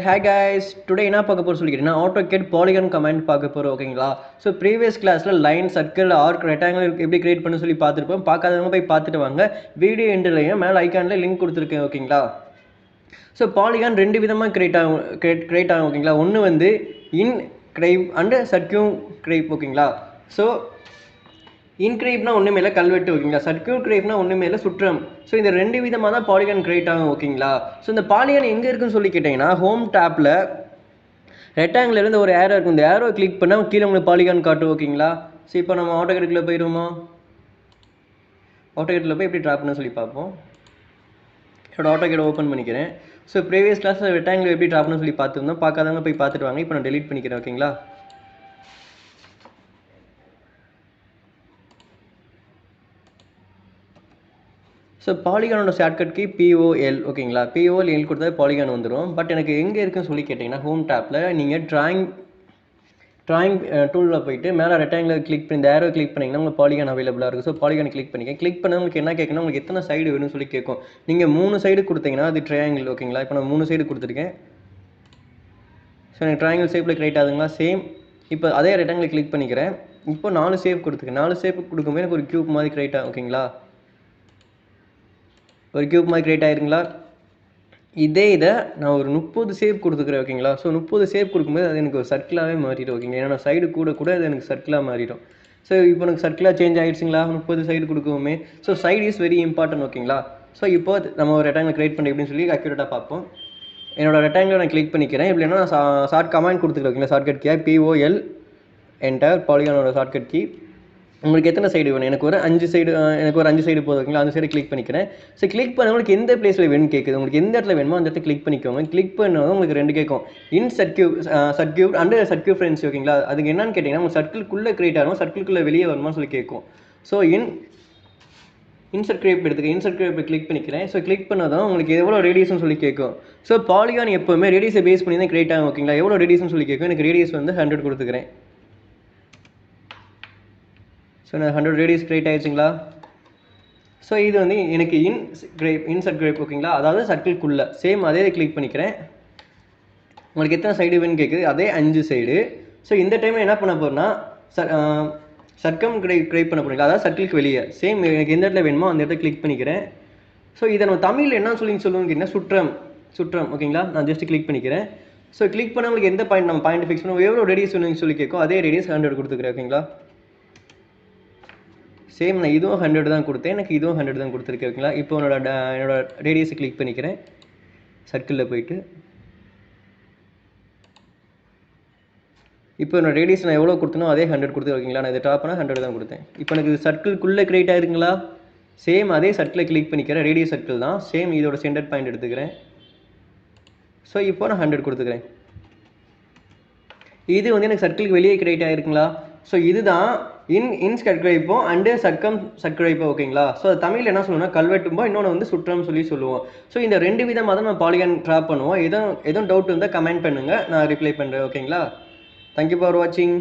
Hi guys, today என்ன பார்க்க போறோம் சொல்லிக்கிறேன்னா AutoCAD Polygon command பார்க்க போறோம் ஓகேங்களா. ஸோ ப்ரீவியஸ் கிளாஸ்ல லைன் சர்க்கிள் ஆர்க் ரெக்டாங்கிள் எப்படி கிரியேட் பண்ண சொல்லி பார்த்துருப்போம். பார்க்காதவங்க போய் பார்த்துட்டு வாங்க. வீடியோ எண்ட்லையும் மேலே ஐக்கானில் லிங்க் கொடுத்துருக்கேன் ஓகேங்களா. ஸோ பாலிகான் ரெண்டு விதமாக கிரியேட் ஆகும் ஓகேங்களா. ஒன்று வந்து இன் கிரைப் அண்ட் சர்க்கியூ கிரைப் ஓகேங்களா. ஸோ இன்கிரைப்னா ஒன்றுமே இல்லை கல்வெட்டு ஓகேங்களா. சர்க்கியூட் கிரைப்னா ஒன்றுமே இல்லை சுற்றம். ஸோ இந்த ரெண்டு விதமாக தான் பாலிகான் கிரியேட் ஆகும் ஓகேங்களா. ஸோ இந்த பாலிகான் எங்கே இருக்குன்னு சொல்லி கேட்டிங்கன்னா ஹோம் டேப்பில் ரெக்டாங்கிள் இருந்து ஒரு ஏரோ இருக்கும். இந்த ஏரோ கிளிக் பண்ணால் கீழே உங்களுக்கு பாலிகான் காட்டும் ஓகேங்களா. ஸோ இப்போ நம்ம ஆட்டோகேட்குள்ளே போயிடுவோமா. ஆட்டோகேட்டில் போய் எப்படி ட்ரா பண்ண சொல்லி பார்ப்போம். என்னோட ஆட்டோகேட் ஓப்பன் பண்ணிக்கிறேன். ஸோ ப்ரீவியஸ் கிளாஸில் ரெக்டாங்கிள் எப்படி ட்ரா பண்ண சொல்லி பார்த்துருந்தோம். பார்க்காதவங்க போய் பார்த்துட்டு வாங்க. இப்போ நான் டெலீட் பண்ணிக்கிறேன் ஓகேங்களா. ஸோ பாலிகானோட ஷார்ட்கட் கீ POL ஓகேங்களா. POL கொடுத்தா பாலிகான் வந்துடும். பட் எனக்கு எங்கே இருக்குன்னு சொல்லி கேட்டிங்கன்னா ஹோம் டேப்பில் நீங்கள் ட்ராயிங் டூலில் போயிட்டு மேலே ரெக்டாங்கில் கிளிக் பண்ணி இந்த ஏரோ கிளிக் பண்ணிங்கன்னா உங்களுக்கு பாலிகான் அவைலபிளாக இருக்குது. ஸோ பாலிகான் கிளிக் பண்ணிக்க. கிளிக் பண்ண உங்களுக்கு என்ன கேட்கணும், உங்களுக்கு எத்தனை சைடு வேணும்னு சொல்லி கேட்கும். நீங்கள் 3 சைடு கொடுத்தீங்கன்னா அது ட்ரையாங்கிள் ஓகேங்களா. இப்போ நான் 3 சைடு கொடுத்துருக்கேன். ஸோ எனக்கு ட்ரையாங்கிள் ஷேப்பில் கிரியேட் ஆகுதுங்களா. சேம் இப்போ அதே ரெக்டாங்கில் கிளிக் பண்ணிக்கிறேன். இப்போ 4 ஷேப் கொடுத்துருக்கேன். 4 ஷேப் கொடுக்கும்போது எனக்கு ஒரு க்யூப் மாதிரி கிரியேட் ஆகும் ஓகேங்களா. ஒரு க்யூப் மாதிரி கிரியேட் ஆயிருங்களா. இதை நான் ஒரு 30 ஷேப் கொடுத்துக்கிறேன் ஓகேங்களா. ஸோ 30 ஷேப் கொடுக்கும்போது அது எனக்கு ஒரு சர்க்கிளாகவே மாறிடும் ஓகேங்களா. ஏன்னா சைடு கூட அது எனக்கு சர்க்கிளாக மாறிடும். ஸோ இப்போ எனக்கு சர்க்கிளாக சேஞ்ச் ஆகிடுச்சிங்களா 30 சைடு கொடுக்குவோமே. So side is very important ஓகேங்களா. ஸோ இப்போ நம்ம ஒரு ரெக்டாங்கிள் கிரியேட் பண்ணி எப்படின்னு சொல்லி அக்யூரேட்டாக பார்ப்போம். என்னோட ரெக்டாங்கிளை நான் கிளிக் பண்ணிக்கிறேன். இப்படின்னா நான் ஷார்ட் கமாண்ட் கொடுத்துக்கிறேன் ஓகேங்களா. ஷார்ட்கட் கீ POL என்டர் பாலிகானோட ஷார்ட்கட் கீ. உங்களுக்கு எத்தனை சைடு வேணும், எனக்கு ஒரு 5 சைடு போதும் ஓகேங்களா. 5 சைடு கிளிக் பண்ணிக்கிறேன். ஸோ கிளிக் பண்ண உங்களுக்கு எந்த பிளேஸில் வேணும்னு கேட்குது. உங்களுக்கு எந்த இடத்துல வேணுமோ அந்த இடத்துல கிளிக் பண்ணிக்கோங்க. கிளிக் பண்ணதும் உங்களுக்கு 2 கேட்கும். இன் சர்க்கியூட் அண்ட் சர்க்கியூட் ஃப்ரெண்ட்ஸ் ஓகேங்களா. அதுக்கு என்னன்னு கேட்டிங்கன்னா உங்கள் சர்க்கிள்குள்ளே கிரியேட் ஆகணும், சர்க்கிள்குள்ளே வெளியே வருமானு சொல்லி கேட்கும். ஸோ இன்சர்ட் கிரேப் எடுத்துக்க. இன்சர்ட் கிரேப் கிளிக் பண்ணிக்கிறேன். ஸோ கிளிக் பண்ணதும் உங்களுக்கு எவ்வளோ ரேடியஸ்னு சொல்லி கேட்கும். ஸோ பாலிகான் எப்போவுமே ரேடியஸை பேஸ் பண்ணி தான் கிரியேட் ஆகும் ஓகேங்களா. எவ்வளோ ரேடியஸ்னு சொல்லி கேட்கும். எனக்கு ரேடியஸ் வந்து 100 கொடுத்துக்கிறேன். ஸோ நான் 100 ரேடியஸ் கிரியேட் ஆகிடுச்சிங்களா. ஸோ இது வந்து எனக்கு இன்சர்ட் கிரேப் ஓகேங்களா. அதாவது சர்க்கிள்குள்ளே சேம் அதே கிளிக் பண்ணிக்கிறேன். உங்களுக்கு எத்தனை சைடு வேணும்னு கேட்குது. அதே 5 சைடு. ஸோ இந்த டைம் என்ன பண்ண போகிறேன்னா சர்க்கம் கிரியேட் பண்ண போகிறீங்களா. அதாவது சர்க்கிளுக்கு வெளியே சேம் எனக்கு எந்த இடத்துல வேணுமோ அந்த இடத்துல கிளிக் பண்ணிக்கிறேன். ஸோ இதை நம்ம தமிழில் என்ன சொல்லுவோம்னு கேட்டிங்கன்னா சுற்றம் ஓகேங்களா. நான் ஜஸ்ட் கிளிக் பண்ணிக்கிறேன். ஸோ கிளிக் பண்ண உங்களுக்கு எந்த பாயிண்ட் நம்ம பாயிண்ட் ஃபிக்ஸ் பண்ணுவோம், எவ்வளோ ரேடியஸ் வேணும்னு சொல்லி கேட்கும். அதே ரேடியஸ் 100 கொடுத்துக்கிறேன் ஓகேங்களா. சேம் நான் இதுவும் 100 தான் கொடுத்தேன். எனக்கு இதுவும் 100 தான் கொடுத்துருக்கேன் ஓகேங்களா. இப்போ என்னோட ரேடியஸை கிளிக் பண்ணிக்கிறேன். சர்க்கிளில் போயிட்டு இப்போ என்னோட ரேடியஸ் நான் எவ்வளோ கொடுத்தனோ அதே 100 கொடுத்து ஓகேங்களா. நான் இதை ட்ரா பண்ணால் 100 தான் கொடுத்தேன். இப்போ எனக்கு சர்க்கிள்குள்ளே கிரியேட் ஆயிருங்களா. சேம் அதே சர்க்கிளை கிளிக் பண்ணிக்கிறேன். ரேடியஸ் சர்க்கிள் தான். சேம் இதோட சென்டர் பாயிண்ட் எடுத்துக்கிறேன். ஸோ இப்போ நான் 100 கொடுத்துக்கிறேன். இது வந்து எனக்கு சர்க்கிளுக்கு வெளியே கிரியேட் ஆகிருக்குங்களா. ஸோ இதுதான் இன் சர்க்கிளைப்போ அண்டு சர்க்கிளைப்போ ஓகேங்களா. ஸோ தமிழில் என்ன சொல்லுவோம்னா கல்வெட்டும்போ, இன்னொன்று வந்து சுற்றம் சொல்லுவோம். ஸோ இந்த 2 விதமாக தான் நம்ம பாலிகான் ட்ரா பண்ணுவோம். எதுவும் டவுட் இருந்தால் கமெண்ட் பண்ணுங்கள், நான் ரிப்ளை பண்ணுறேன் ஓகேங்களா. தேங்க்யூ ஃபார் வாட்சிங்.